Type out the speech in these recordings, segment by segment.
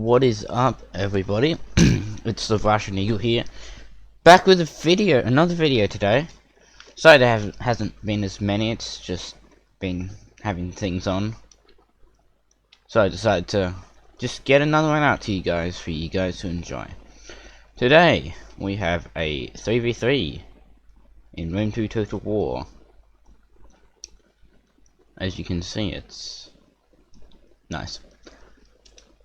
What is up, everybody? It's the Russian Eagle here, back with another video today. Sorry there hasn't been as many, it's just been having things on. So I decided to just get another one out to you guys for you guys to enjoy. Today, we have a 3v3 in Room 2 Total War. As you can see, it's nice.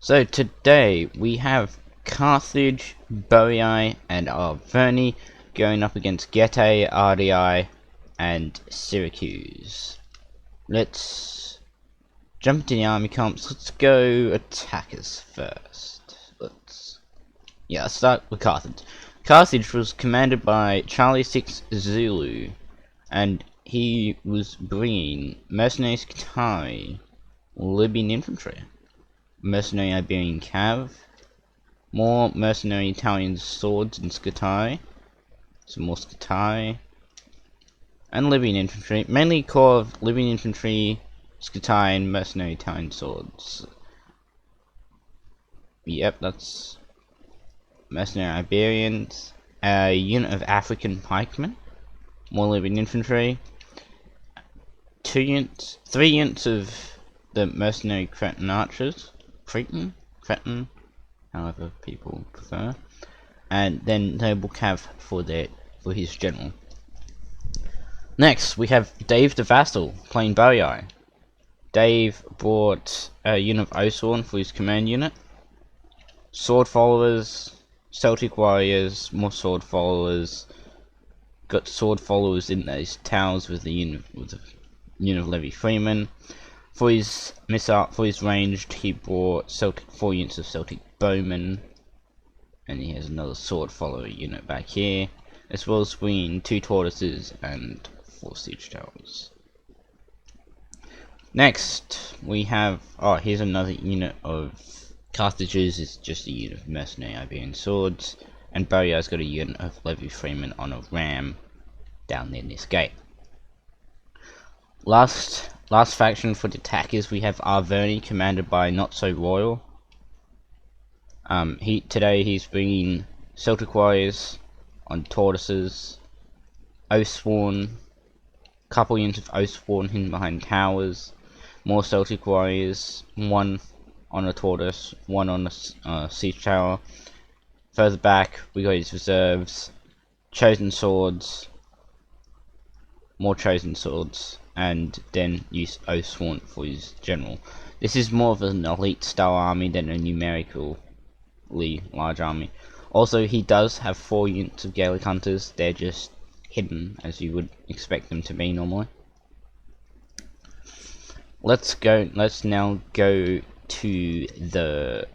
So today we have Carthage, Boii, and Arverni going up against Getae, RDI, and Syracuse. Let's jump into the army comps. Let's go attackers first. Let's start with Carthage. Carthage was commanded by Charlie 6 Zulu, and he was bringing mercenaries Qatari, Libyan infantry, mercenary Iberian cav, more mercenary Italian swords and Scutari, some more Scutari, and Libyan infantry, mainly core of Libyan infantry, Scutari, and mercenary Italian swords. Yep, that's mercenary Iberians, a unit of African pikemen, more Libyan infantry, 3 units of the mercenary Cretan archers, Cretan, however people prefer, and then noble cav for his general. Next, we have Dave the Vassal playing Boii. Dave brought a unit of Oathsworn for his command unit. Sword followers, Celtic warriors, more sword followers. Got sword followers in those towers with the unit of Levy Freeman. For his ranged, he brought 4 units of Celtic bowmen, and he has another sword follower unit back here, as well as bringing 2 tortoises and 4 siege towers. Next, we have here's another unit of Carthage's. It's just a unit of mercenary Iberian swords, and Boii's got a unit of Levy Freeman on a ram down near this gate. Last faction for the attackers, we have Arverni, commanded by Not So Royal. Today he's bringing Celtic warriors on tortoises, Oathsworn, couple units of Oathsworn hidden behind towers, more Celtic warriors, 1 on a tortoise, 1 on a siege tower. Further back, we got his reserves, chosen swords, more chosen swords, and then use Oathsworn for his general. This is more of an elite style army than a numerically large army. Also, he does have 4 units of Gaelic hunters. They're just hidden, as you would expect them to be normally. Let's now go to the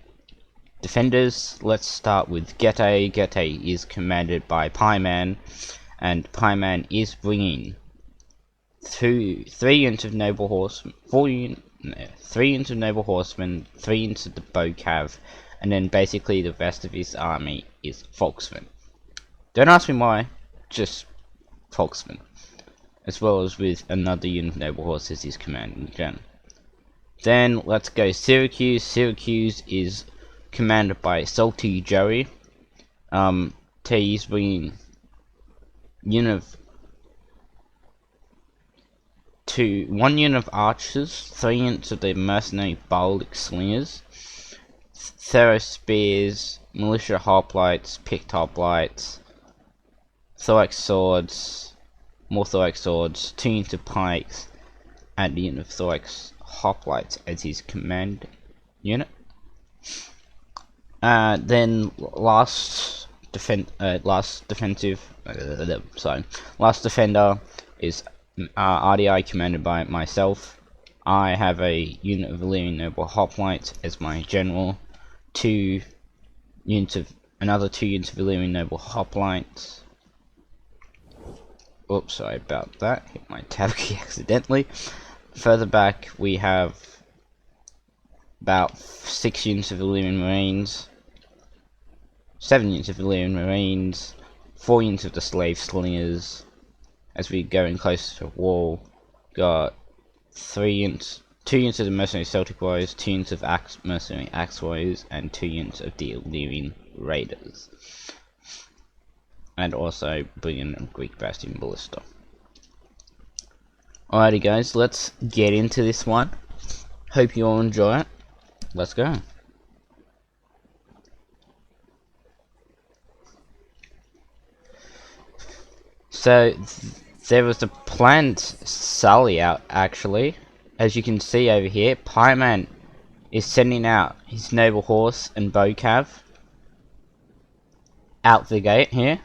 defenders. Let's start with Getae. Getae is commanded by Pieman, and Pieman is bringing 3 units of noble horsemen, 3 units of noble horsemen, 3 units of the bow cav, and then basically the rest of his army is Volksmen. Don't ask me why, just Volksmen, as well as with another unit of noble horse as his commanding gen. Then let's go Syracuse. Syracuse is commanded by Salty Joey. He's bringing unit of 1 unit of archers, 3 units of the mercenary Baltic slingers, Theros spears, militia hoplites, picked hoplites, thorax swords, more thorax swords, 2 units of pikes, and a unit of thorax hoplites as his command unit. Then last defender is RDI, commanded by myself. I have a unit of Valyrian noble hoplites as my general, another 2 units of Valyrian noble hoplites. Oops, sorry about that, hit my tab key accidentally. Further back we have about 6 units of Valyrian marines, 7 units of Valyrian marines, 4 units of the slave slingers. As we go in closer to the wall, got 3 units 2 units of the mercenary Celtic warriors, 2 units of mercenary axe warriors, and 2 units of the Illyrian raiders. And also bring in a Greek bastion ballista. Alrighty guys, let's get into this one. Hope you all enjoy it. Let's go. So there was a planned sally out actually. As you can see over here, Pieman is sending out his noble horse and bow cav out the gate here.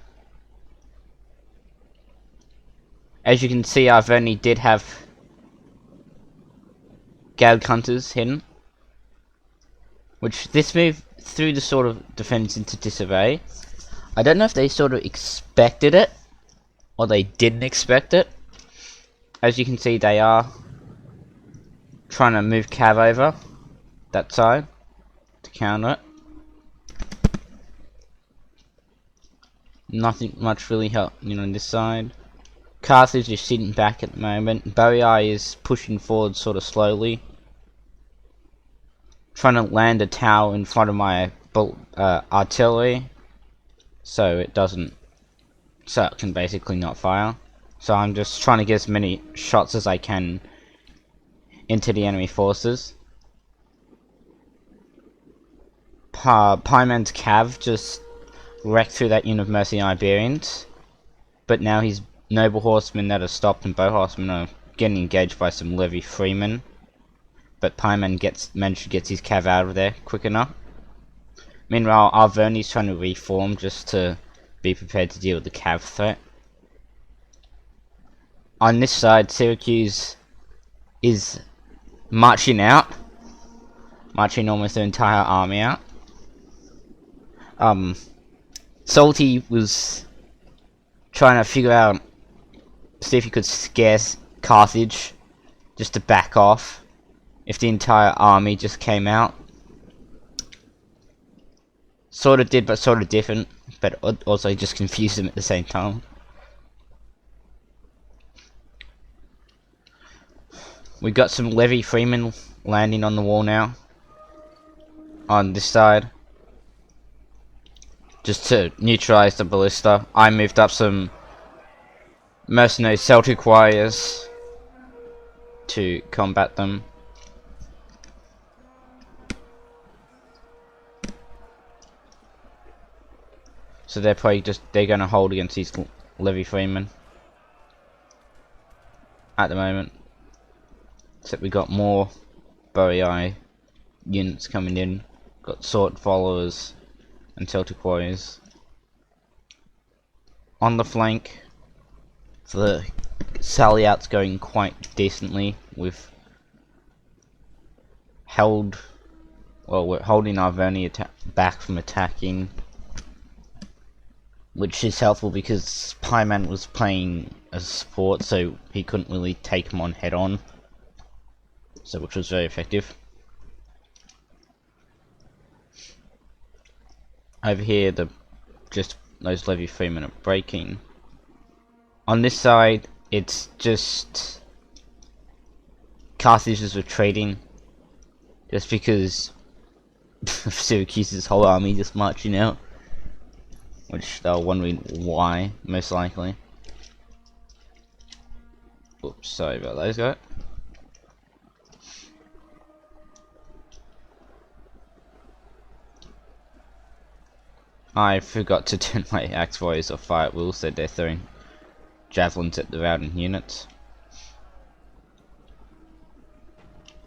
As you can see, I've only did have Gag Hunters hidden, which this move threw the sort of defense into disarray. I don't know if they sort of expected it or they didn't expect it. As you can see, they are trying to move cav over that side to counter it. Nothing much really happening on this side. Carthage is sitting back at the moment. Boei is pushing forward sort of slowly, trying to land a tower in front of my artillery, so it can basically not fire. So I'm just trying to get as many shots as I can into the enemy forces. Pieman's cav just wrecked through that unit of mercenary Iberians, but now his noble horsemen that are stopped and bow horsemen are getting engaged by some levy freemen. But Pieman managed to get his cav out of there quick enough. Meanwhile, Arverni's trying to reform just to be prepared to deal with the cav threat. On this side, Syracuse is marching out. Marching almost their entire army out. Salty was trying to figure out, see if he could scare Carthage just to back off if the entire army just came out. Sort of did, but sort of different, but also just confused them at the same time. We got some levy freemen landing on the wall now on this side just to neutralize the ballista. I moved up some mercenary Celtic warriors to combat them. So they're probably they're gonna hold against these levy freemen at the moment. Except we got more Boei units coming in. Got sword followers and Celtic warriors on the flank. The sally out's going quite decently. We're holding Arverni back from attacking, which is helpful because Pieman was playing as support, so he couldn't really take him on head on. So, which was very effective. Over here, those levy freemen are breaking. On this side, it's just Carthage is retreating, just because of Syracuse's whole army just marching out, which they're wondering why, most likely. Oops, sorry about those guys. I forgot to turn my axe warriors off fire at will, so they're throwing javelins at the routing units.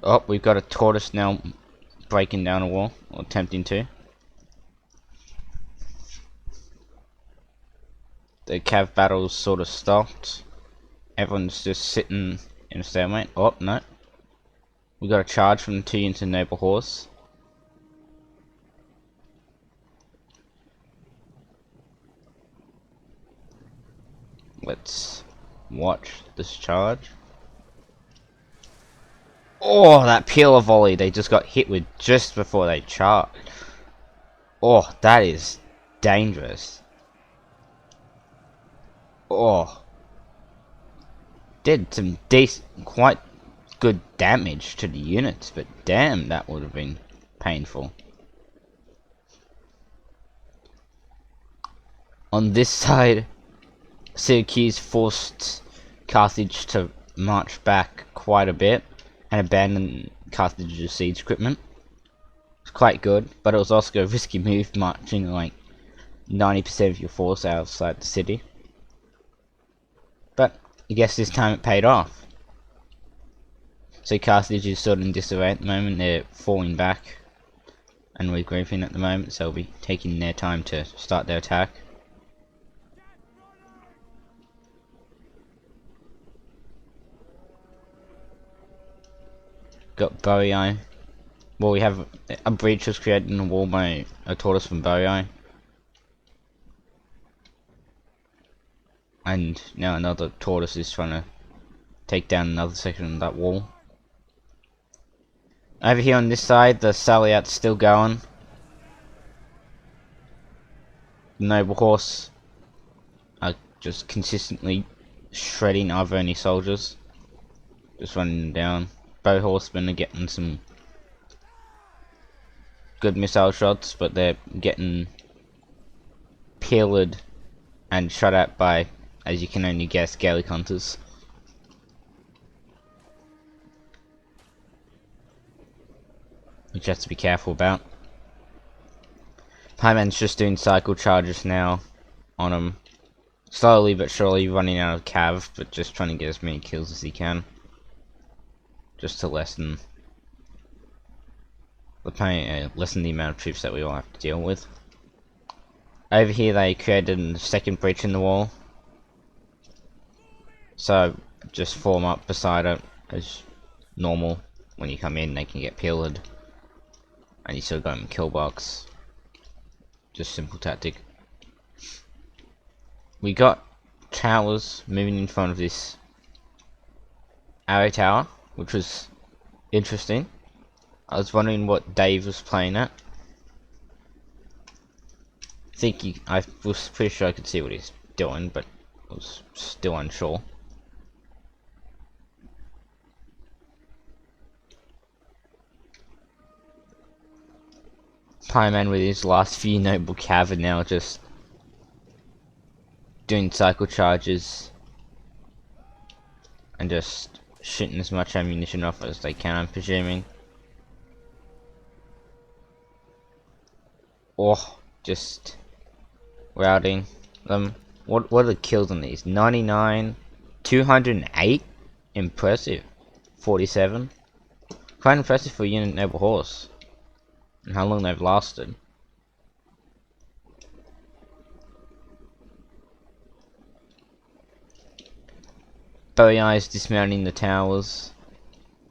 Oh, we've got a tortoise now breaking down a wall, or attempting to. The cav battle's sort of stopped. Everyone's just sitting in a stalemate. Oh, no. We got a charge from the 2 units of noble horse. Let's watch this charge. Oh, that peeler volley they just got hit with just before they charged. Oh, that is dangerous. Oh. Did some decent, quite good damage to the units, but damn, that would have been painful. On this side, Syracuse forced Carthage to march back quite a bit and abandon Carthage's siege equipment. It's quite good, but it was also a risky move, marching like 90% of your force outside the city. But I guess this time it paid off. So Carthage is sort of in disarray at the moment. They're falling back and regrouping at the moment, so they'll be taking their time to start their attack. Got Boii. Well, we have a breach was created in the wall by a tortoise from Boii. And now another tortoise is trying to take down another section of that wall. Over here on this side, the Saliat's still going. The Noble Horse are just consistently shredding our Verney soldiers. Just running them down. Bow Horsemen are getting some good missile shots, but they're getting peeled and shot at by, as you can only guess, Gaelic hunters. Which you have to be careful about. Pieman's just doing cycle charges now on them. Slowly but surely running out of cav, but just trying to get as many kills as he can. Just to lessen the amount of troops that we all have to deal with. Over here they created a second breach in the wall. So just form up beside it as normal. When you come in they can get peeled. And you still go in kill box. Just simple tactic. We got towers moving in front of this arrow tower, which was interesting. I was wondering what Dave was playing at. I was pretty sure I could see what he's doing, but I was still unsure. Pieman with his last few noble cav are now just doing cycle charges and just shooting as much ammunition off as they can, I'm presuming. Or just routing them. What are the kills on these? 99, 208, impressive. 47, quite impressive for a unit noble horse. And how long they've lasted. Boii is dismounting the towers,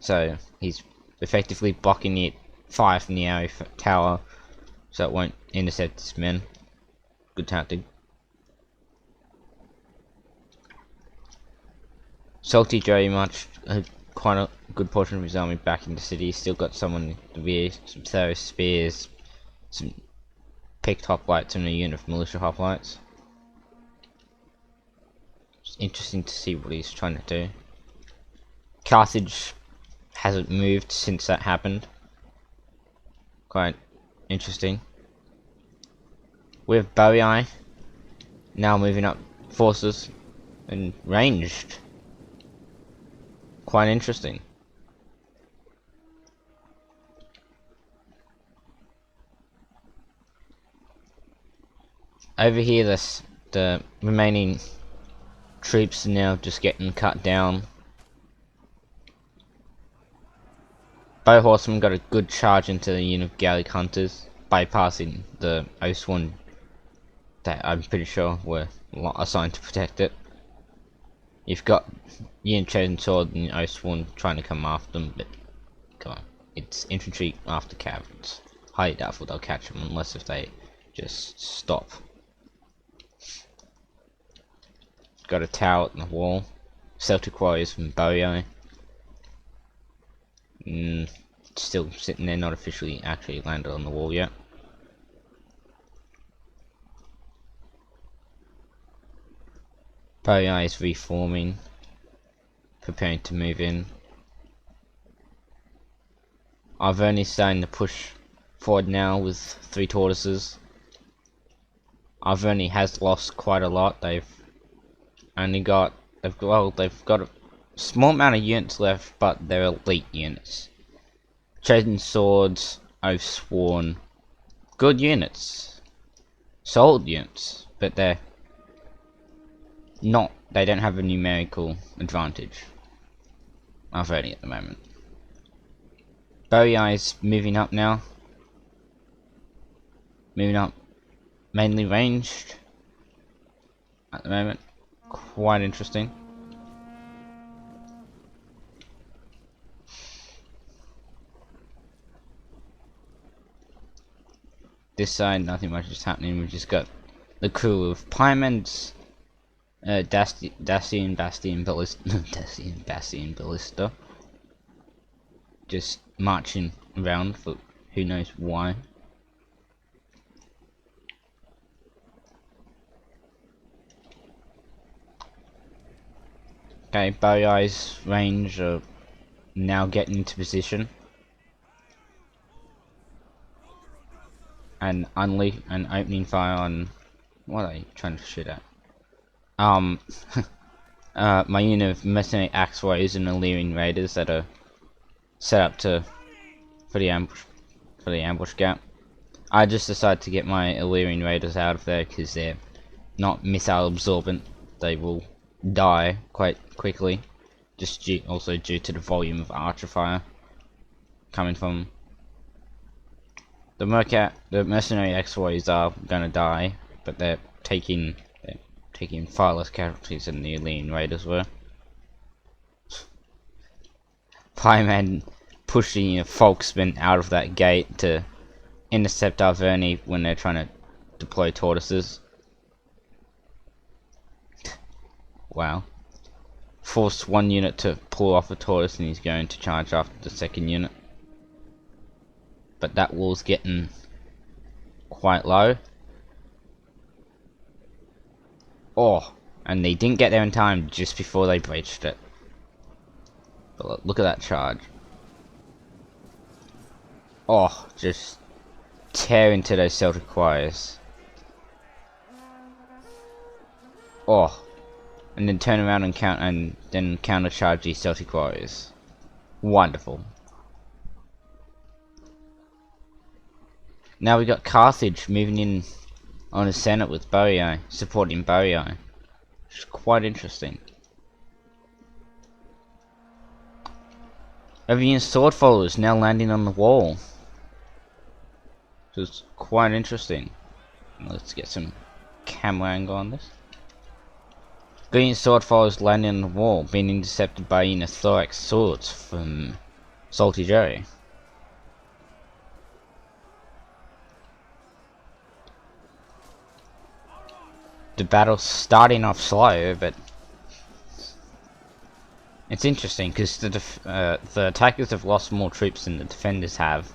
so he's effectively blocking it fire from the arrow tower, so it won't intercept his men. Good tactic. Salty Joe marched quite a good portion of his army back into the city. He's still got someone in the rear, some Theros spears, some picked hoplites, and a unit of militia hoplites. It's interesting to see what he's trying to do. Carthage hasn't moved since that happened. Quite interesting. With Boii now moving up forces and ranged. Quite interesting. Over here, the remaining troops are now just getting cut down. Bow Horsemen got a good charge into the unit of Gaelic hunters, bypassing the Oathsworn that I'm pretty sure were assigned to protect it. You've got Unit Chosen Sword and Oathsworn trying to come after them, but come on, it's infantry after cav. It's highly doubtful they'll catch them unless if they just stop. Got a tower in the wall. Celtic warriors from Boii. Still sitting there, not officially actually landed on the wall yet. Boii is reforming, preparing to move in. Arverni's starting to push forward now with 3 tortoises. Arverni has lost quite a lot. They've got a small amount of units left, but they're elite units. Chosen Swords, Oathsworn, good units, solid units, but they don't have a numerical advantage. Arverni at the moment. Bowiai's moving up now. Moving up, mainly ranged at the moment. Quite interesting. This side, nothing much is happening. We've just got the crew of Pyramids, Dacian, Bastion, Ballista, just marching around for who knows why. Okay, Bowiai's range are now getting into position. And opening fire on... What are they trying to shoot at? My unit of mercenary axe warriors and Illyrian raiders that are set up for the ambush gap. I just decided to get my Illyrian raiders out of there because they're not missile absorbent. They will die quite quickly, just also due to the volume of archer fire coming from the mercenary X-Warriors are gonna die, but they're taking far less casualties than the Illyrian raiders were. Pieman pushing a Folksman out of that gate to intercept Arverni when they're trying to deploy tortoises. Wow. Forced one unit to pull off a tortoise and he's going to charge after the second unit. But that wall's getting quite low. Oh, and they didn't get there in time just before they breached it. But look at that charge. Oh, just tear into those Celtic warriors. Oh, and then turn around and countercharge these Celtic warriors. Wonderful. Now we got Carthage moving in on a Senate with Bowiai, supporting Bowiai. Which is quite interesting. Ovian sword followers now landing on the wall. Which is quite interesting. Let's get some camera angle on this. Green sword followers landing on the wall, being intercepted by thorax swords from Salty Jerry. The battle's starting off slow, but it's interesting because the attackers have lost more troops than the defenders have,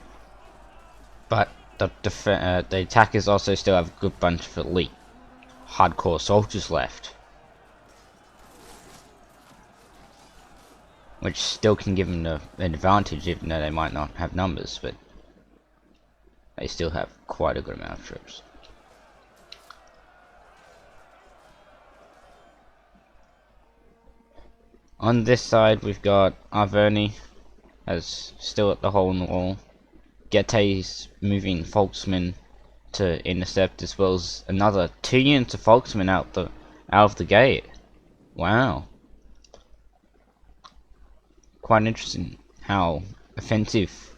but the attackers also still have a good bunch of elite hardcore soldiers left, which still can give them an advantage even though they might not have numbers, but they still have quite a good amount of troops. On this side we've got Arverni as still at the hole in the wall. Gette's moving Folksmen to intercept, as well as another 2 units of Folksmen out of the gate. Wow. Quite interesting how offensive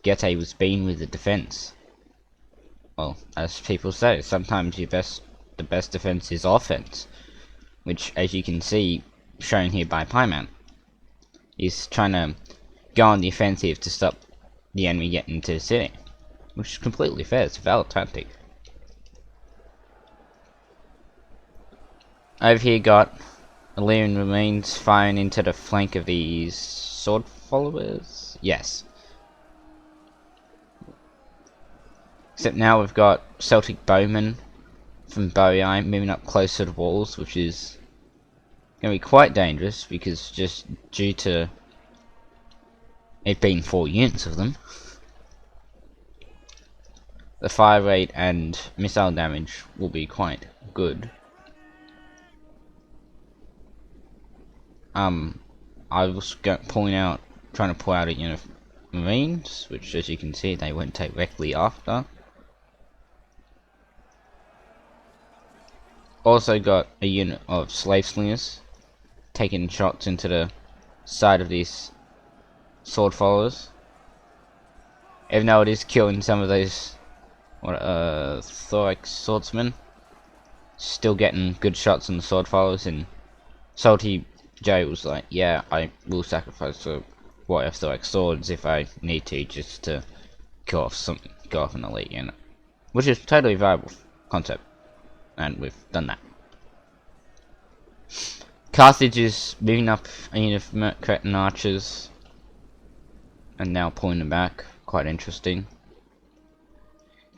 Gette was being with the defense. Well, as people say, sometimes the best defense is offense, which, as you can see, shown here by Pieman, is trying to go on the offensive to stop the enemy getting into the city, which is completely fair. It's a valid tactic. Over here got Illyrian remains firing into the flank of these sword followers. Yes. Except now we've got Celtic bowmen from Bowiai moving up close to the walls, which is going to be quite dangerous because just due to it being 4 units of them. The fire rate and missile damage will be quite good. I was trying to pull out a unit of Marines, which, as you can see, they went directly after. Also got a unit of slave slingers taking shots into the side of these sword followers. Even though it is killing some of those thorax swordsmen, still getting good shots on the sword followers, and Salty Joe was like, yeah, I will sacrifice the white thorax swords if I need to, just to kill off an elite unit. Which is totally viable concept, and we've done that. Carthage is moving up a unit of Cretan archers and now pulling them back. Quite interesting.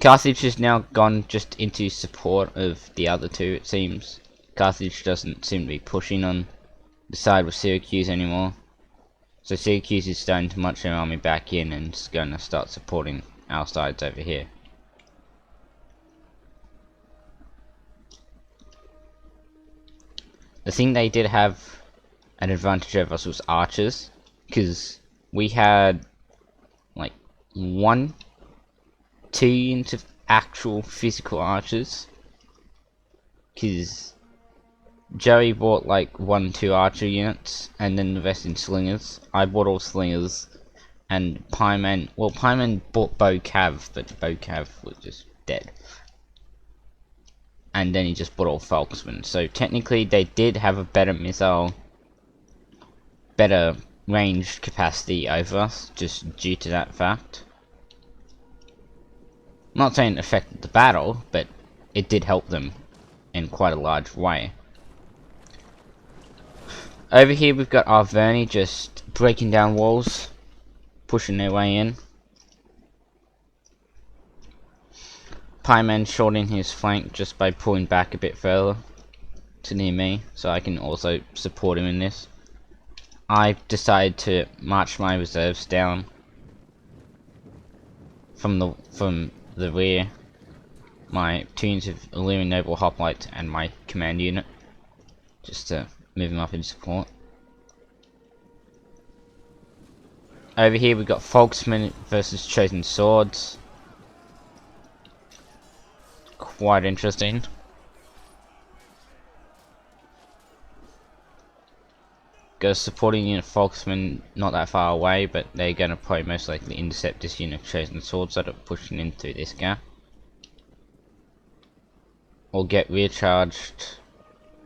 Carthage has now gone just into support of the other two, it seems. Carthage doesn't seem to be pushing on the side with Syracuse anymore. So Syracuse is starting to march their army back in and is going to start supporting our sides over here. The thing they did have an advantage over us was archers, because we had like 2 units of actual physical archers, because Joey bought like 1-2 archer units and then the rest in slingers. I bought all slingers, and Pieman bought bow cav, but bow cav was just dead. And then he just bought all Falksmen. So technically they did have a better range capacity over us, just due to that fact. I'm not saying it affected the battle, but it did help them in quite a large way. Over here we've got Arverni just breaking down walls, pushing their way in. Pieman shortening his flank just by pulling back a bit further to near me, so I can also support him in this. I decided to march my reserves down from the rear, my 2 units of Illyrian Noble Hoplites and my command unit, just to move them up in support. Over here we've got Folksmen versus Chosen Swords. Quite interesting. Got a supporting unit of Folksmen not that far away, but they're going to probably most likely intercept this unit of Chosen Swords that are pushing in through this gap. Or get recharged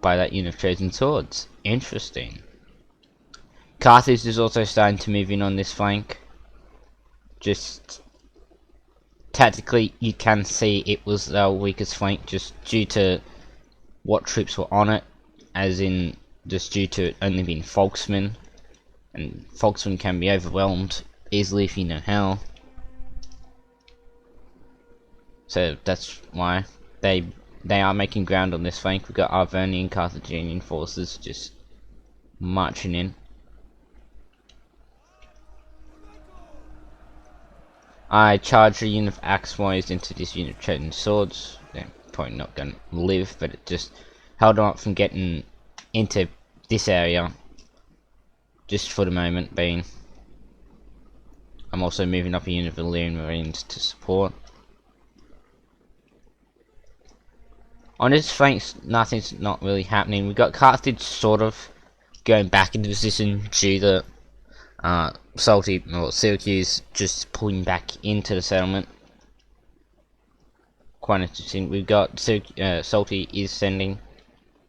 by that unit of Chosen Swords. Interesting. Carthage is also starting to move in on this flank. Just tactically, you can see it was our weakest flank just due to what troops were on it, as in just due to it only being Folksmen, and Folksmen can be overwhelmed easily if you know how. So that's why they are making ground on this flank. We've got Arvernian Carthaginian forces just marching in. I charged a unit of axe warriors into this unit of Chosen Swords. They're probably not going to live, but it just held them up from getting into this area, just for the moment being. I'm also moving up a unit of Illyrian Marines to support. On this flank, nothing's not really happening. We've got Carthage sort of going back into position due to Syracuse just pulling back into the settlement. Quite interesting. We've got Salty is sending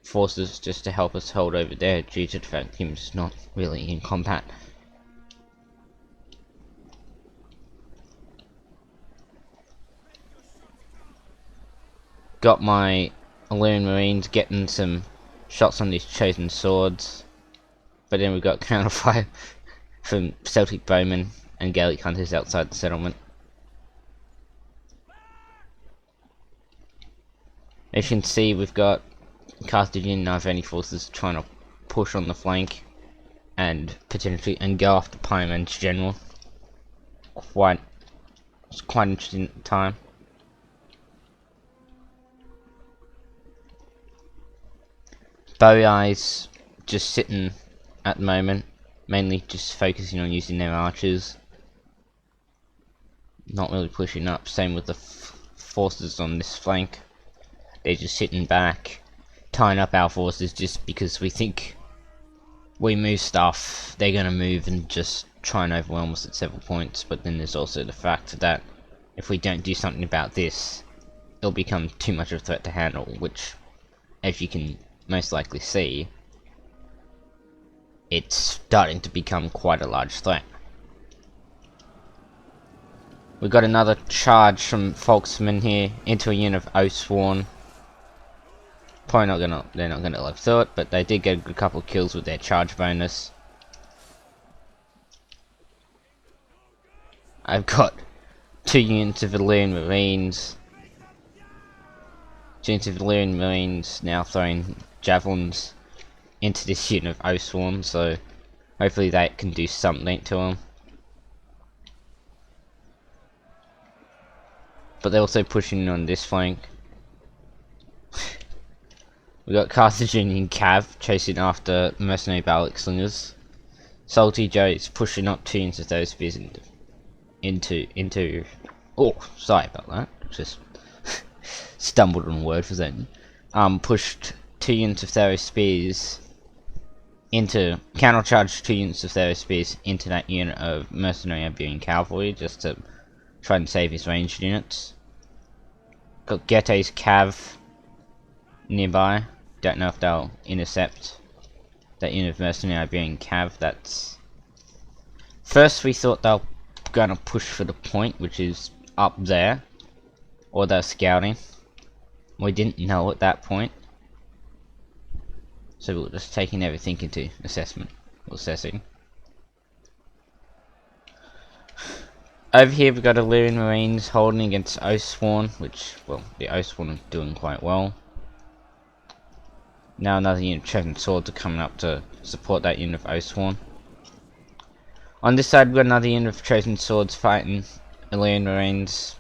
forces just to help us hold over there due to the fact he's not really in combat. Got my Illyrian Marines getting some shots on these Chosen Swords, but then we've got counterfire from Celtic Bowmen and Gaelic Hunters outside the settlement. As you can see, we've got Carthaginian and Arverni forces trying to push on the flank and potentially go after Pieman's general. quite interesting at the time. Bowie Eye's just sitting at the moment, mainly just focusing on using their archers. Not really pushing up. Same with the forces on this flank. They're just sitting back, tying up our forces just because we think we move stuff, they're gonna move and just try and overwhelm us at several points. But then there's also the fact that if we don't do something about this, it'll become too much of a threat to handle, which, as you can most likely see, it's starting to become quite a large threat. We got another charge from Folksmen here into a unit of Oathsworn. Probably they're not gonna live through it, but they did get a good couple of kills with their charge bonus. I've got 2 units of Illyrian Marines. 2 units of Illyrian Marines now throwing javelins into this unit of Oathsworn, so hopefully that can do something to them. But they're also pushing on this flank. We got Carthaginian Cav chasing after mercenary Balak Slingers. Salty Joe is pushing up 2 units of those spears into. Oh, sorry about that. Just stumbled on a word for that. Pushed 2 units of Theros spears into countercharged 2 units of Theros spears into that unit of mercenary Iberian cavalry just to try and save his ranged units. Got Gete's Cav nearby. Don't know if they'll intercept that unit of mercenary Iberian Cav. That's first we thought they were gonna push for the point, which is up there, or they're scouting. We didn't know at that point, so we were just taking everything into assessing. Over here we've got Illyrian Marines holding against Oathsworn, which, well, the Oathsworn are doing quite well. Now another unit of Chosen Swords are coming up to support that unit of Oathsworn. On this side we've got another unit of Chosen Swords fighting Illyrian Marines.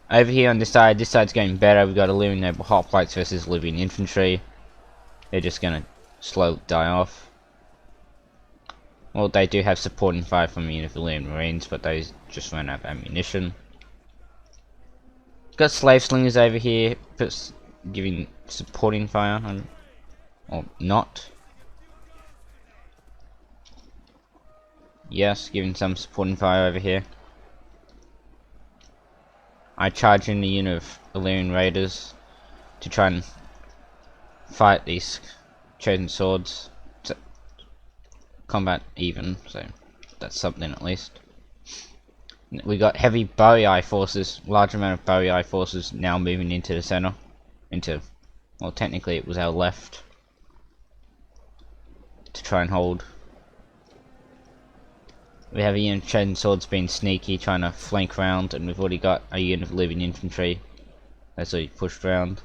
Over here on this side's going better. We've got Illyrian Noble Hoplites versus Libyan Infantry. They're just gonna slowly die off. Well, they do have supporting fire from a unit of Illyrian Marines, but those just ran out of ammunition. Got Slave Slingers over here, giving supporting fire, or not. Yes, giving some supporting fire over here. I charge in the unit of Illyrian Raiders to try and fight these Chosen Swords. It's combat even, so that's something at least. We got heavy Bowie Eye forces, large amount of Bowie Eye forces now moving into the center. Well, technically it was our left. To try and hold. We have a unit of Chosen Swords being sneaky, trying to flank round, and we've already got a unit of Libyan Infantry. That's already pushed round.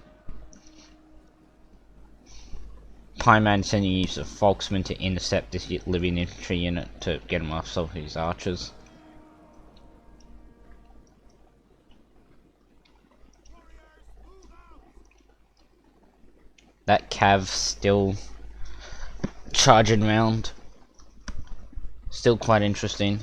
Pieman sending use of Folksmen to intercept this Libyan Infantry unit to get him off some of his archers. That Cav still charging round. Still quite interesting.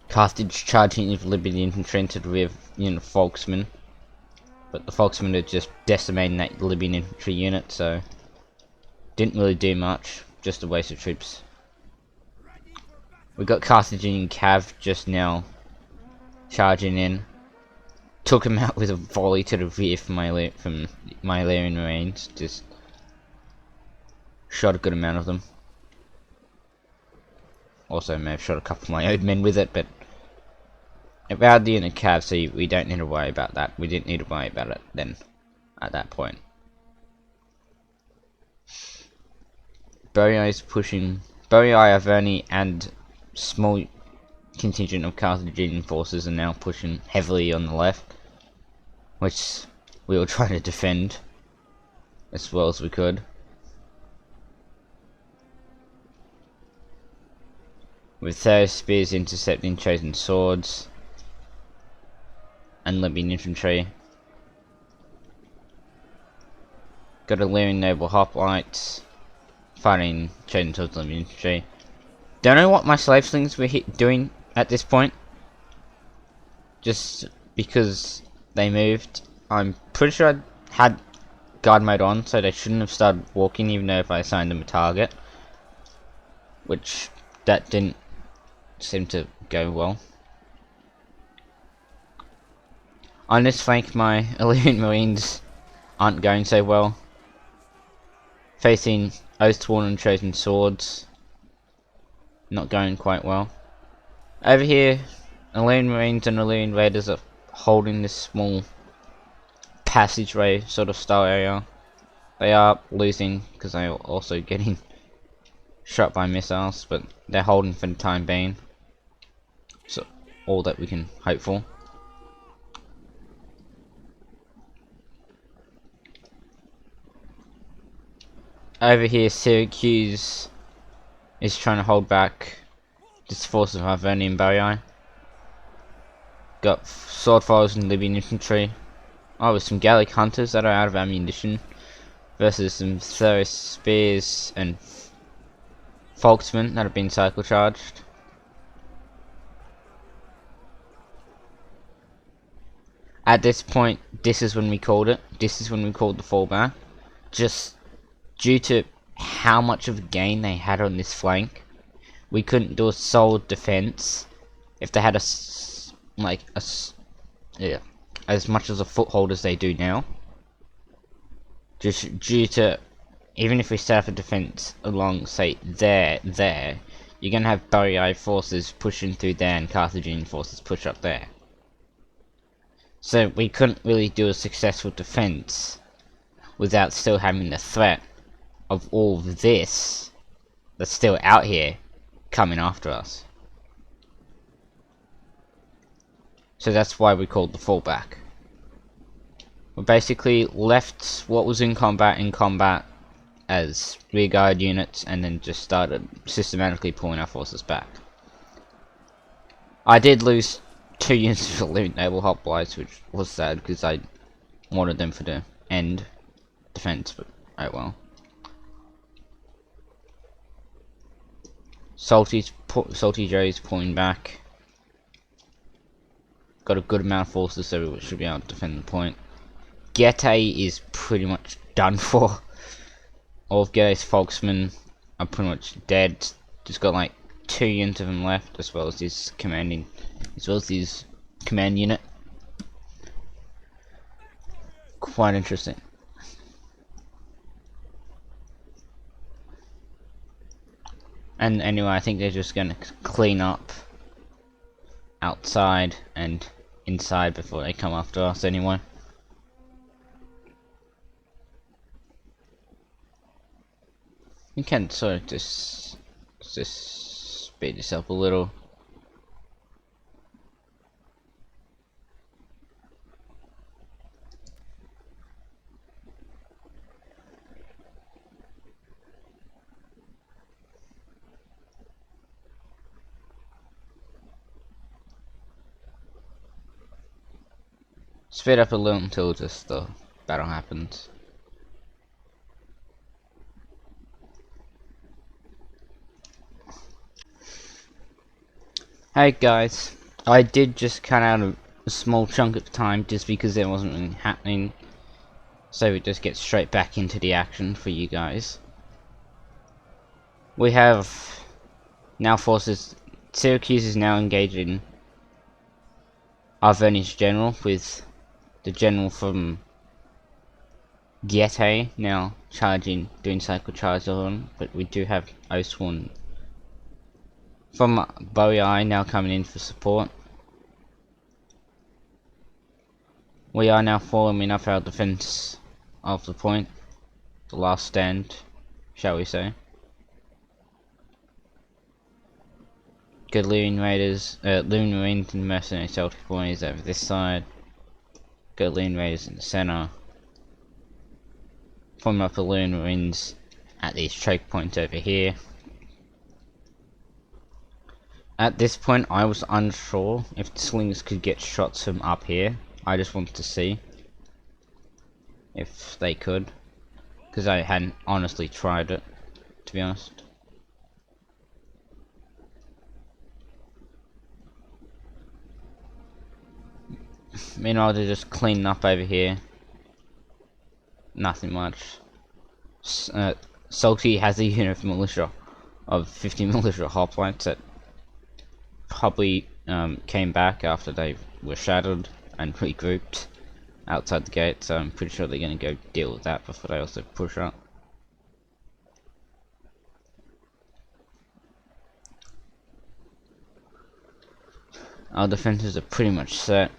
Carthage charging with Libyan infantry into the rear of unit of Folksmen. But the Folksmen are just decimating that Libyan infantry unit, so didn't really do much. Just a waste of troops. We got Carthaginian Cav just now charging in. Took him out with a volley to the rear from my Illyrian Marines. Just shot a good amount of them. Also may have shot a couple of my own men with it, but about the unit Cav, so we don't need to worry about that. We didn't need to worry about it then, at that point. Bowie is pushing Bowie, Averni, and small contingent of Carthaginian forces are now pushing heavily on the left, which we were trying to defend as well as we could. With their spears intercepting chosen swords and Libyan infantry. Got Illyrian noble hoplites fighting chosen swords and Libyan infantry. Don't know what my slave slings were doing at this point, just because they moved. I'm pretty sure I had guard mode on, so they shouldn't have started walking, even though if I assigned them a target, which that didn't seem to go well. On this flank, my Illyrian Marines aren't going so well, facing Oathsworn and Chosen Swords, not going quite well. Over here, Illyrian Marines and Illyrian Raiders are holding this small passageway sort of style area. They are losing because they are also getting shot by missiles, but they're holding for the time being. So all that we can hope for. Over here, Syracuse is trying to hold back this force of Arvernian Barrii. Got sword followers and Libyan infantry. Oh, with some Gallic hunters that are out of ammunition versus some Theris spears and Folksmen that have been cycle charged. At this point, this is when we called it. This is when we called the fallback. Just due to how much of a gain they had on this flank, we couldn't do a solid defense if they had as much as a foothold as they do now. Just due to, even if we set up a defense along, say, there, you're gonna have Barrii forces pushing through there and Carthaginian forces push up there. So we couldn't really do a successful defense without still having the threat of all of this that's still out here coming after us. So that's why we called the fallback. We basically left what was in combat as rearguard units, and then just started systematically pulling our forces back. I did lose 2 units of Illyrian naval hoplites, which was sad because I wanted them for the end defense, but oh well. Salty Joe's pulling back. Got a good amount of forces, so we should be able to defend the point. Getae is pretty much done for. All of Getae's Folksmen are pretty much dead. Just got like 2 units of them left, as well as his command unit. Quite interesting. And anyway, I think they're just gonna clean up outside and inside before they come after us anyway. You can sort of just speed this up a little. Speed up a little until just the battle happens. Hey guys, I did just cut out a small chunk of time just because there wasn't anything happening, so we just get straight back into the action for you guys. We have now forces. Syracuse is now engaging Arvernian's general with the general from Getae now charging, doing cycle charge on, but we do have Oathsworn from Barrii now coming in for support. We are now forming up our defense of the point, the last stand, shall we say. Galarian Raiders, Loon Marines and Mercenary Celtic Boys over this side. Galarian Raiders in the centre. Form up the Loon Marines at these choke points over here. At this point I was unsure if the slings could get shots from up here. I just wanted to see if they could, because I hadn't honestly tried it, to be honest. Meanwhile they're just cleaning up over here. Nothing much. Salty has a unit of militia, of 50 militia hoplites that probably came back after they were shattered and regrouped outside the gate, so I'm pretty sure they're going to go deal with that before they also push up. Our defenses are pretty much set.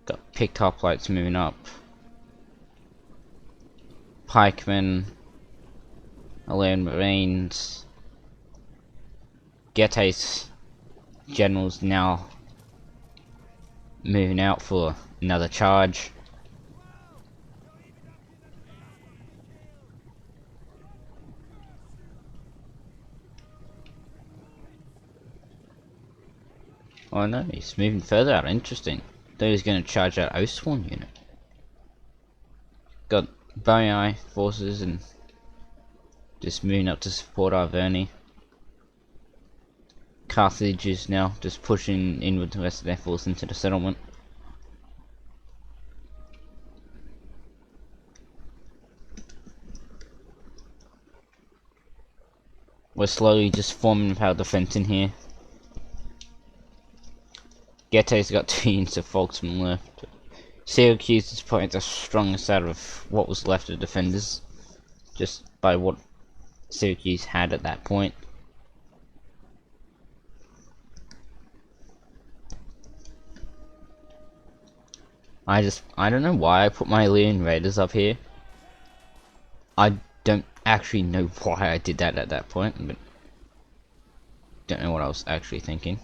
Got picked hoplites moving up. Pikemen, Alien Marines, Gete's generals now moving out for another charge. Oh no, he's moving further out, interesting. Thought he was going to charge out Oathsworn unit. Got Boei forces and just moving up to support Arverni. Carthage is now just pushing in with the rest of their force into the settlement. We're slowly just forming our defense in here. Gete's got 2 units of Folksmen left. Syracuse is probably the strongest out of what was left of defenders, just by what Syracuse had at that point. I don't know why I put my Alien Raiders up here. I don't actually know why I did that at that point, but don't know what I was actually thinking.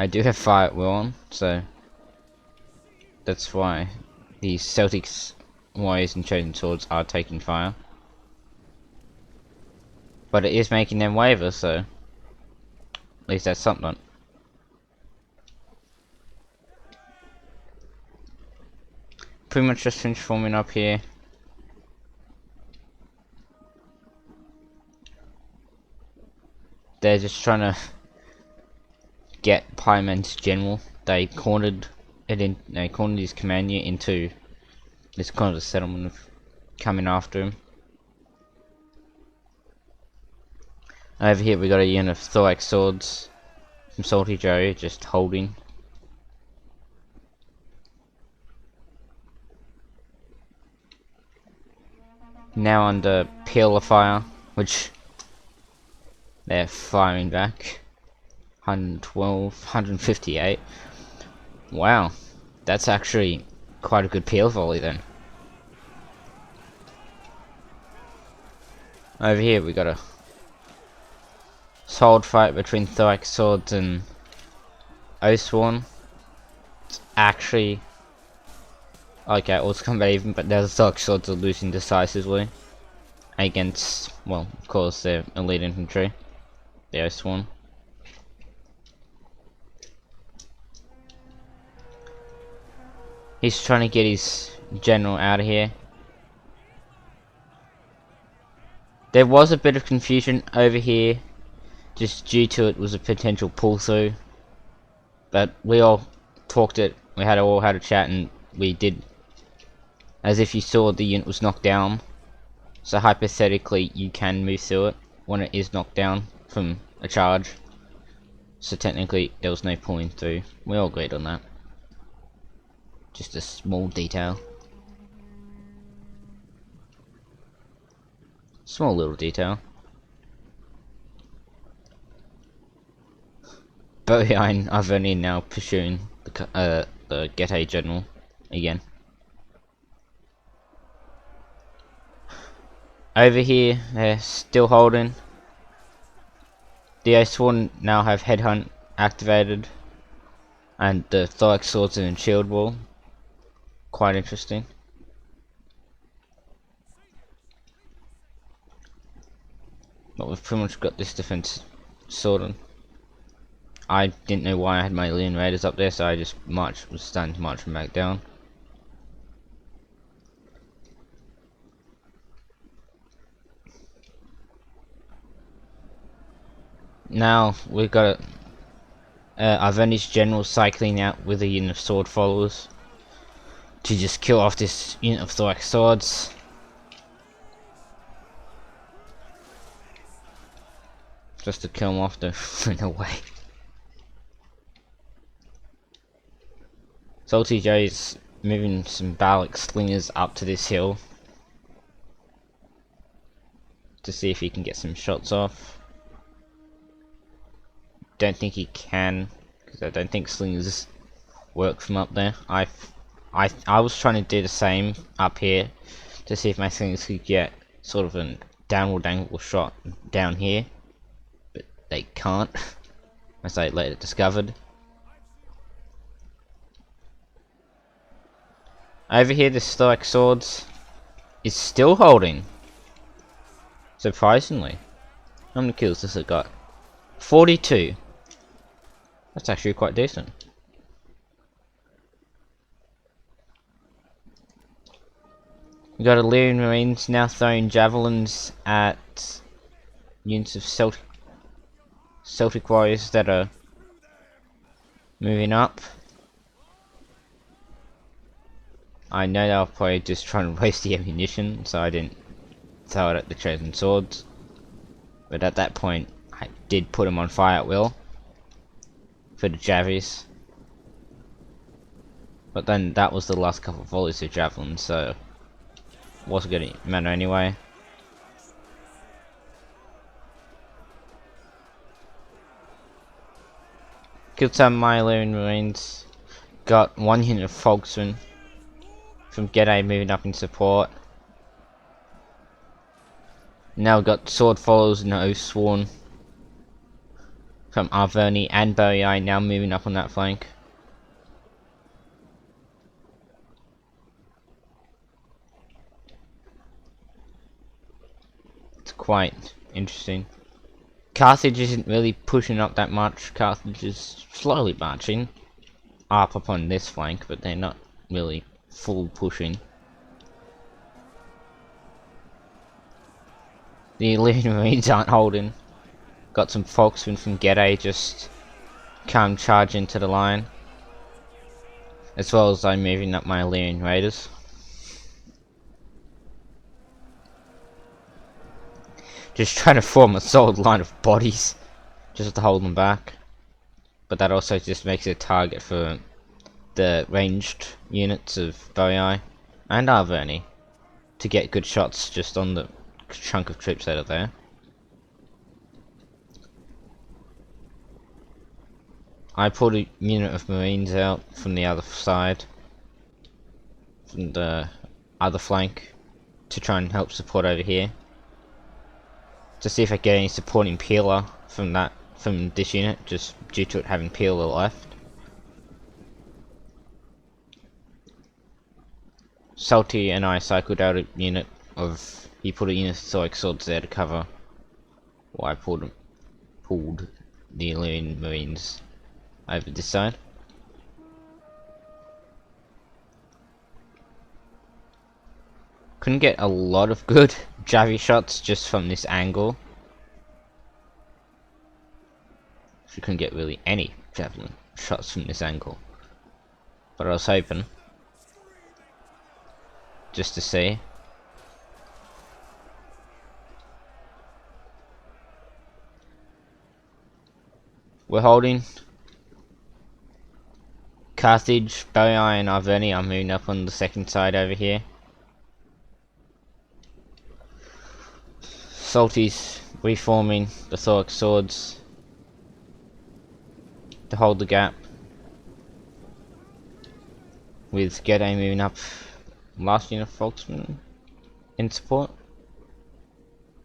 I do have fire at will on, so that's why these Celtics, Warriors and Chosen Swords are taking fire. But it is making them waver, so at least that's something. Pretty much just finished forming up here. They're just trying to get Pyman's general. They cornered it in. They cornered his command unit into this kind of settlement of coming after him. Over here we got a unit of Thorax swords from Salty Joe just holding. Now under Peeler fire, which they're firing back. 112, 158. Wow, that's actually quite a good peel volley then. Over here we got a solid fight between Thorax swords and Oathsworn. It's actually okay, it's combat even, but the Thorax swords are losing decisively against, well, of course, their elite infantry, the Oathsworn. He's trying to get his general out of here. There was a bit of confusion over here, just due to it was a potential pull through. But we all talked it. We all had a chat, and we did. As if you saw the unit was knocked down. So hypothetically, you can move through it when it is knocked down from a charge. So technically, there was no pulling through. We all agreed on that. Just a small detail. Small little detail. Boei are only now pursuing the Gete general again. Over here, they're still holding. The A-Sworn now have Headhunt activated, and the Thorax Swords and Shield Wall. Quite interesting. But we've pretty much got this defense sorted. I didn't know why I had my Alien Raiders up there, so I just was starting to march them back down. Now we've got our Venice General cycling out with a unit of sword followers to just kill off this unit of Thorax Swords. Just to kill them off, to run away. Salty Joe's moving some Balak slingers up to this hill to see if he can get some shots off. Don't think he can, because I don't think slingers work from up there. I was trying to do the same up here to see if my slingers could get sort of a downward angle shot down here, but they can't, as I later discovered. Over here, the Thorax Swords is still holding, surprisingly. How many kills does it got? 42. That's actually quite decent. We got Illyrian Marines now throwing javelins at units of Celtic warriors that are moving up. I know they were probably just trying to waste the ammunition, so I didn't throw it at the chosen swords. But at that point, I did put them on fire at will for the javies. But then that was the last couple of volleys of javelins, so it wasn't going to matter anyway. Killed some of my Illyrian Marines. Got one unit of Fogsmen from Gede moving up in support. Now got Sword Followers and Oathsworn from Arverni and Boei now moving up on that flank. It's quite interesting. Carthage isn't really pushing up that much. Carthage is slowly marching up upon this flank, but they're not really full pushing. The Illyrian Marines aren't holding. Got some Folksmen from Gede just come charge into the line, as well as I'm moving up my Illyrian Raiders. Just trying to form a solid line of bodies, just to hold them back. But that also just makes it a target for the ranged units of Boei and Arverni to get good shots just on the chunk of troops that are there. I pulled a unit of Marines out from the other side, from the other flank, to try and help support over here, to see if I get any supporting peeler from this unit, just due to it having peeler left. Salty and I cycled out a unit of. He put a unit of Thorax Swords there to cover while I pulled the Illyrian Marines over this side. Couldn't get a lot of good Javi shots just from this angle. She couldn't get really any javelin shots from this angle. But I was hoping. Just to see. We're holding. Carthage, Boei and Arverni are moving up on the second side over here. Salty's reforming the Thorax Swords to hold the gap, with Gede moving up last unit of Folksmen in support.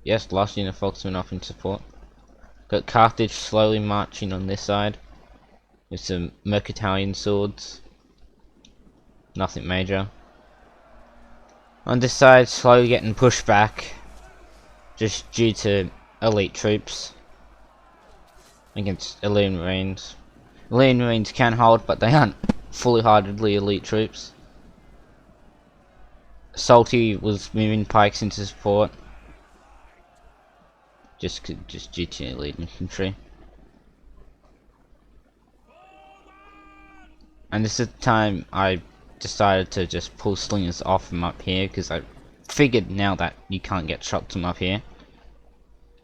Yes, last unit of Volksmen off in support. Got Carthage slowly marching on this side with some Mercantilian swords. Nothing major. On this side, slowly getting pushed back, just due to elite troops against elite marines. Elite marines can hold, but they aren't fully-heartedly elite troops. Salty was moving pikes into support, just due to elite infantry. And this is the time I decided to just pull slingers off from up here, because I figured now that you can't get shots from up here.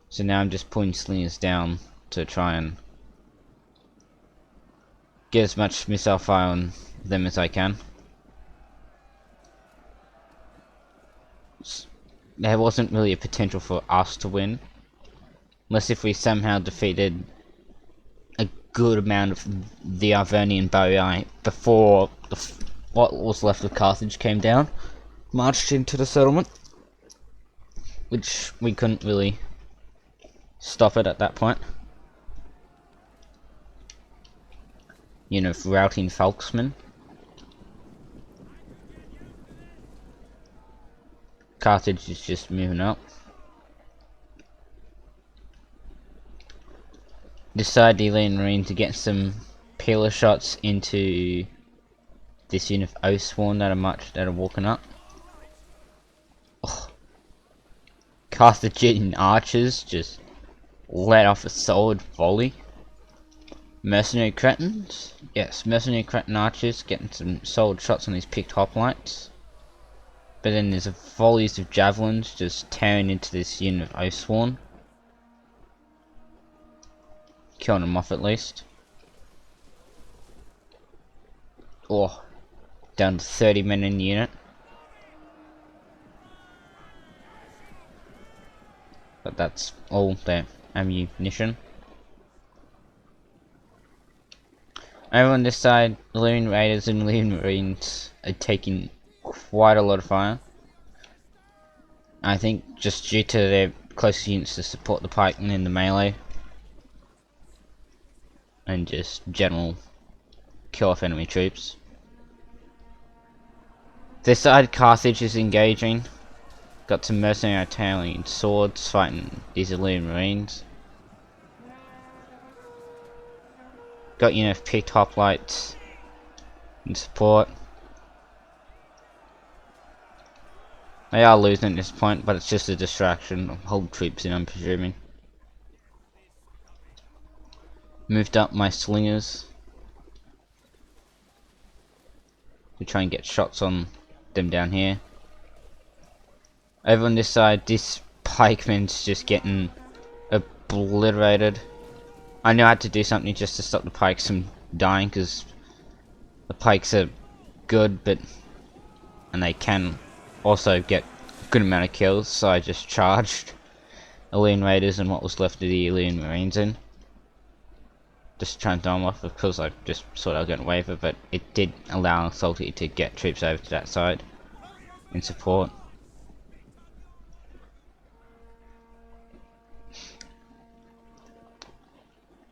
So now I'm just pulling slingers down to try and get as much missile fire on them as I can. There wasn't really a potential for us to win, unless if we somehow defeated a good amount of the Arvernian Boii before what was left of Carthage came down, marched into the settlement, which we couldn't really stop it at that point. You know, routing Volksmen. Carthage is just moving up. Decide the Alien Marine to get some peeler shots into this unit of Oathsworn that are walking up. Oh. Carthaginian archers just let off a solid volley. Mercenary cretins? Yes, mercenary cretin archers getting some solid shots on these picked hoplites. But then there's volleys of javelins just tearing into this unit of Oathsworn. Killing them off at least. Oh, down to 30 men in the unit. But that's all their ammunition. Over on this side, Illyrian Raiders and Illyrian Marines are taking quite a lot of fire. I think just due to their close units to support the pikemen in the melee. And just general kill off enemy troops. This side, Carthage is engaging. Got some mercenary Italian swords fighting these Illyrian Marines. Got picked hoplites in support. They are losing at this point, but it's just a distraction. Hold troops in, I'm presuming. Moved up my slingers to try and get shots on them down here. Over on this side, this pikeman's just getting obliterated. I knew I had to do something just to stop the pikes from dying, because the pikes are good, and they can also get a good amount of kills, so I just charged Illyrian Raiders and what was left of the Illyrian Marines in. Just trying to throw them off, because I just thought I was going to waver, but it did allow Salty to get troops over to that side in support.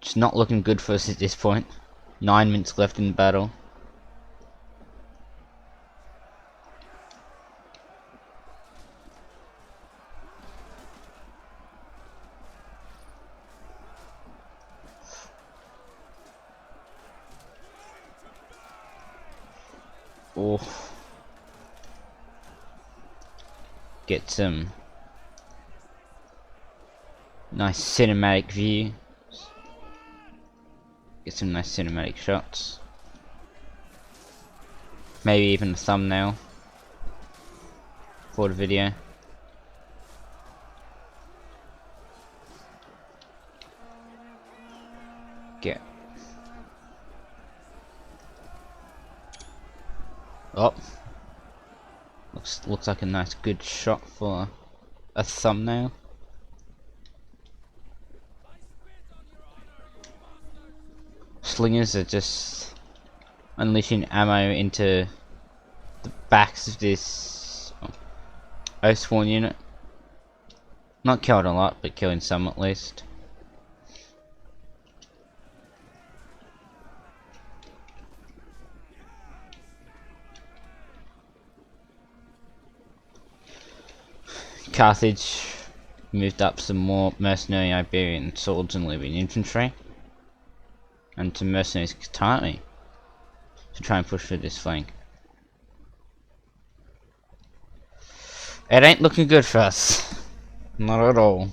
It's not looking good for us at this point. 9 minutes left in the battle. Oh. Get some nice cinematic view. Get some nice cinematic shots. Maybe even a thumbnail for the video. Get. Oh. Looks like a nice good shot for a thumbnail. Slingers are just unleashing ammo into the backs of this Oathsworn unit. Not killed a lot, but killing some at least. Carthage moved up some more mercenary Iberian swords and Libyan infantry, and some mercenaries army to try and push through this flank. It ain't looking good for us. Not at all.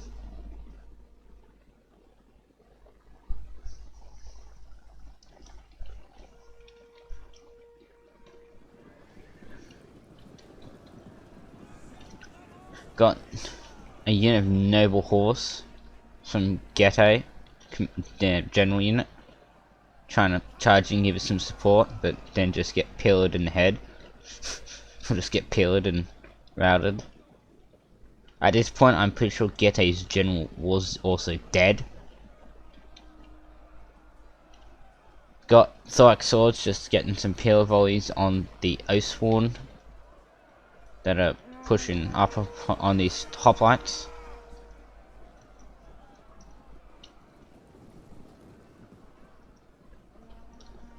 Got a unit of noble horse from Ghetto, general unit, trying to charge and give us some support, but then just get pillared in the head. Or just get pillared and routed. At this point, I'm pretty sure Ghetto's general was also dead. Got thorax swords just getting some pillar volleys on the Oathsworn that are pushing up on these hoplites.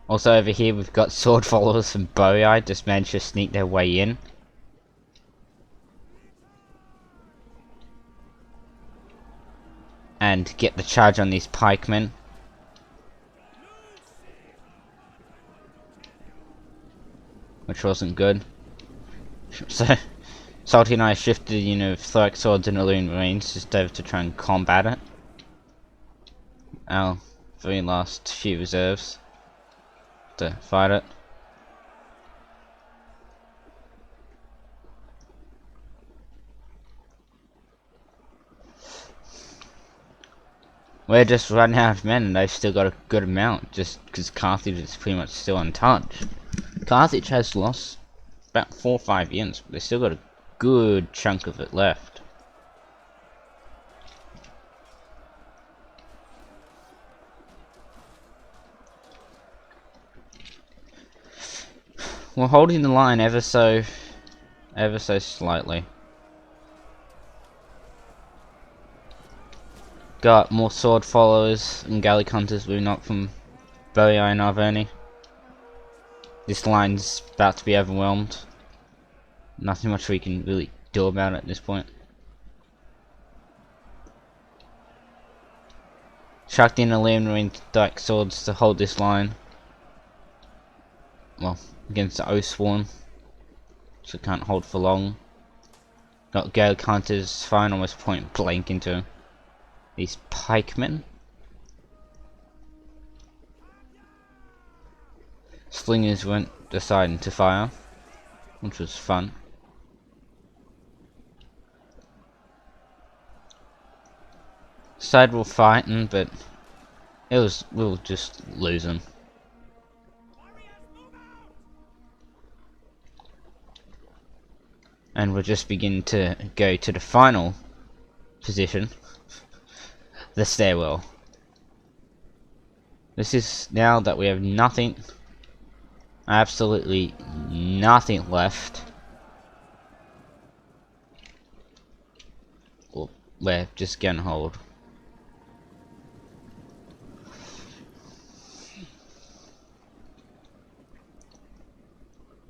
Also over here we've got sword followers from Boei just managed to sneak their way in. And get the charge on these pikemen. Which wasn't good. So Salty and I shifted, you know, thorax swords and Illyrian Marines just over to try and combat it. Our very last few reserves to fight it. We're just running out of men and they've still got a good amount just because Carthage is pretty much still untouched. Carthage has lost about 4 or 5 units, but they still got a good chunk of it left. We're holding the line ever so slightly. Got more sword followers and galley hunters moving up from Boei and Arverni. This line's about to be overwhelmed. Nothing much we can really do about it at this point. Chucked in a Illyrian Dyke swords to hold this line. Well, against the Oathsworn, so can't hold for long. Got Gaelic hunters firing almost point blank into these pikemen. Slingers weren't deciding to fire, which was fun. Side were fighting, but we were just losing. And we're just beginning to go to the final position, the stairwell. This is now that we have nothing, absolutely nothing left. Well, we're just gonna hold.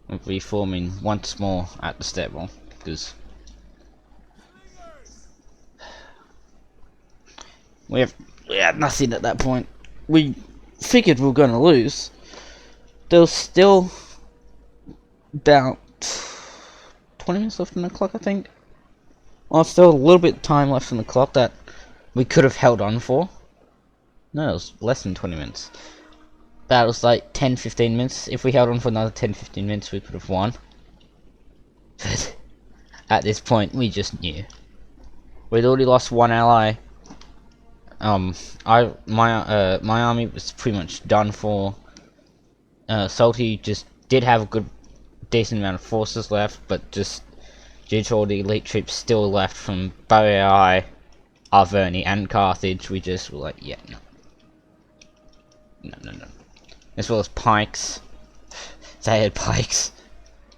We're reforming once more at the stairwell because we had nothing at that point. We figured we were going to lose. There was still about 20 minutes left on the clock, I think. Well, still a little bit of time left on the clock that we could have held on for. No, it was less than 20 minutes. That was like 10-15 minutes. If we held on for another 10-15 minutes, we could have won. But at this point, we just knew. We'd already lost one ally. My army was pretty much done for. Salty just did have a decent amount of forces left, but just due to all the elite troops still left from Boei, Arverni, and Carthage, we just were like, yeah, no. As well as pikes. They had pikes.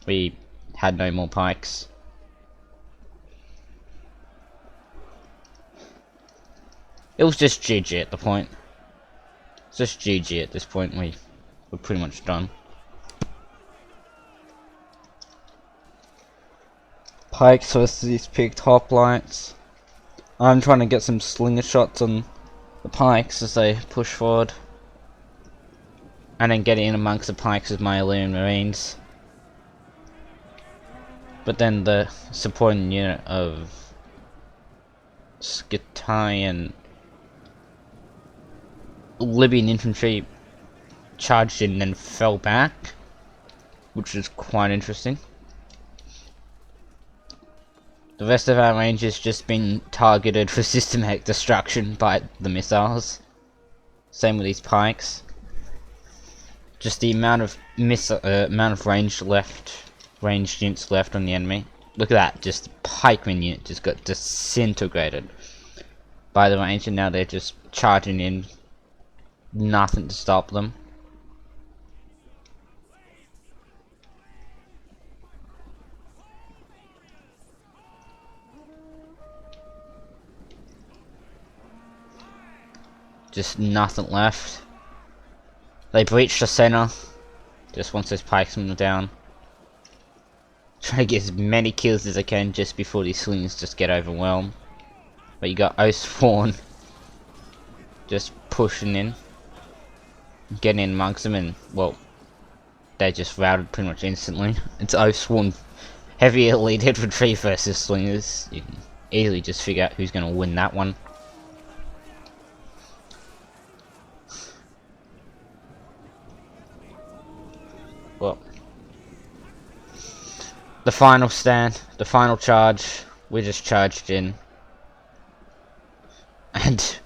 We had no more pikes. It was just GG at the point. It's just GG at this point. We're pretty much done. Pikes versus these picked hoplites. I'm trying to get some slinger shots on the pikes as they push forward. And then get in amongst the pikes with my Illyrian Marines. But then the supporting unit of Skitarian Libyan infantry charged in and then fell back, which is quite interesting. The rest of our range has just been targeted for systematic destruction by the missiles. Same with these pikes. Just the amount of ranged units left on the enemy. Look at that, just the pikeman unit just got disintegrated by the range, and now they're just charging in. Nothing to stop them. Just nothing left. They breached the center. Just once those pikemen are down. Try to get as many kills as I can just before these slings just get overwhelmed. But you got Oathsworn just pushing in. Getting in amongst them, and well, they just routed pretty much instantly. It's Oathsworn heavy elite infantry versus slingers. You can easily just figure out who's going to win that one. Well, the final stand, the final charge, we just charged in, and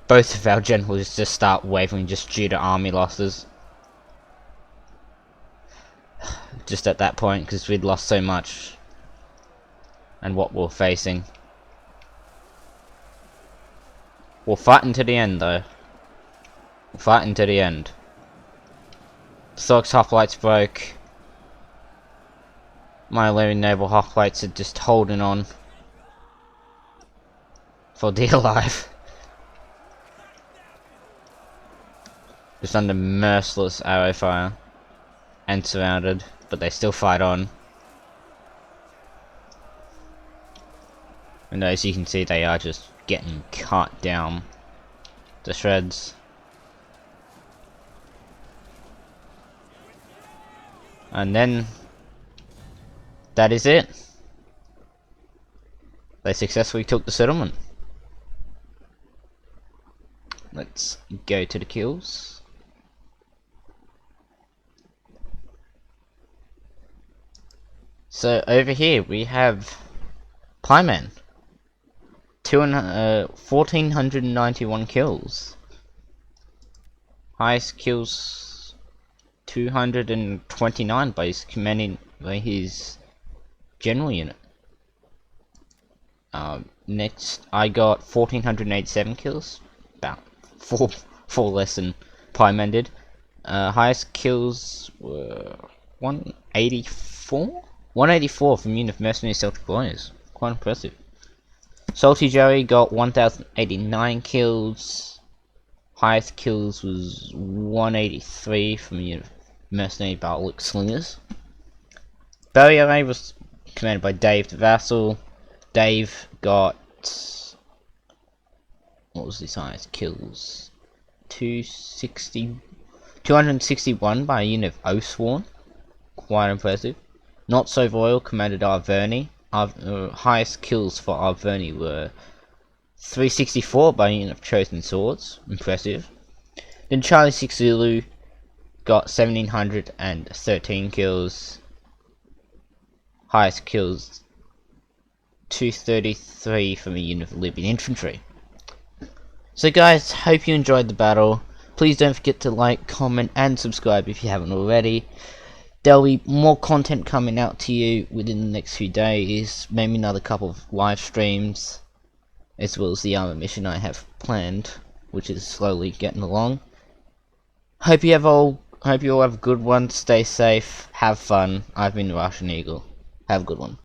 both of our generals just start wavering just due to army losses. Just at that point, because we'd lost so much, and what we're facing. We'll fight into the end, though. We'll fight into the end. Thork's hoplites broke. My Illyrian naval hoplites are just holding on for dear life. Just under merciless arrow fire and surrounded, but they still fight on. And as you can see, they are just getting cut down to shreds. And then that is it. They successfully took the settlement. Let's go to the kills. So over here we have Pieman. 1,491 kills. Highest kills 229 by his general unit. Next I got 1,487 kills, about four less than Pieman did. Highest kills were 184 from unit of mercenary Celtic warriors. Quite impressive. Salty Joey got 1,089 kills. Highest kills was 183 from unit of mercenary Baltic slingers. Barrier A was commanded by Dave the Vassal. Dave got, what was his highest kills? 261 by a unit of Oathsworn. Quite impressive. Not So Royal commanded Arverni. Highest kills for Arverni were 364 by a unit of Chosen Swords. Impressive. Then Charlie 6 Zulu got 1,713 kills. Highest kills 233 from a unit of Libyan infantry. So guys, hope you enjoyed the battle. Please don't forget to like, comment and subscribe if you haven't already. There'll be more content coming out to you within the next few days. Maybe another couple of live streams, as well as the armor mission I have planned, which is slowly getting along. Hope you all have a good one. Stay safe. Have fun. I've been the Russian Eagle. Have a good one.